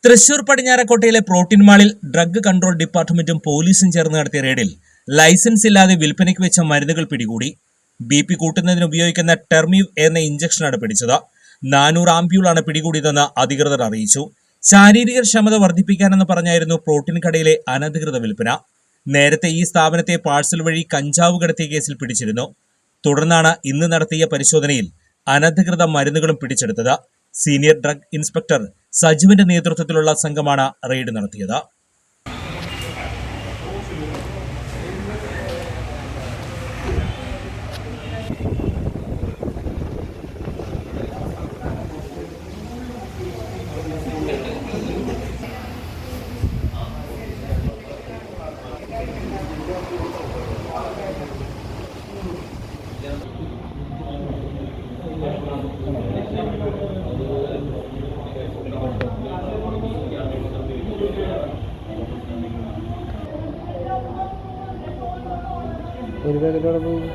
Thrissur പടിഞ്ഞാറക്കോട്ടയിലെ protein മാളിൽ drug control ഡിപ്പാർട്ട്മെന്റും പോലീസും ചേർന്ന് നടത്തിയ റെയ്ഡിൽ ലൈസൻസ് ഇല്ലാതെ വിൽപ്പനയ്ക്ക് വെച്ച മരുന്നുകൾ പിടികൂടി. BP കൂട്ടുന്നതിന് ഉപയോഗിക്കുന്ന ടെർമീവ് എന്ന ഇഞ്ചക്ഷനാണ് പിടിച്ചത്. 400 ആംപ്യൂളാണ് പിടികൂടിയതെന്ന് അധികൃതർ അറിയിച്ചു. ശാരീരിക ക്ഷമത വർദ്ധിപ്പിക്കാനെന്ന് പറഞ്ഞായിരുന്നു പ്രോട്ടീൻ കടയിലെ അനധികൃത വിൽപ്പന. നേരത്തെ ഈ സ്ഥാപനത്തെ പാഴ്സൽ വഴി കഞ്ചാവ് കടത്തിയ കേസിൽ പിടിച്ചിരുന്നു. തുടർന്നാണ് ഇന്ന് നടത്തിയ പരിശോധനയിൽ അനധികൃത മരുന്നുകളും പിടിച്ചെടുത്തത്. സീനിയർ ഡ്രഗ് ഇൻസ്പെക്ടർ സജുവിന്റെ നേതൃത്വത്തിലുള്ള സംഘമാണ് റെയ്ഡ് നടത്തിയത്. ഒരു പാക്കറ്റോടെ പോയി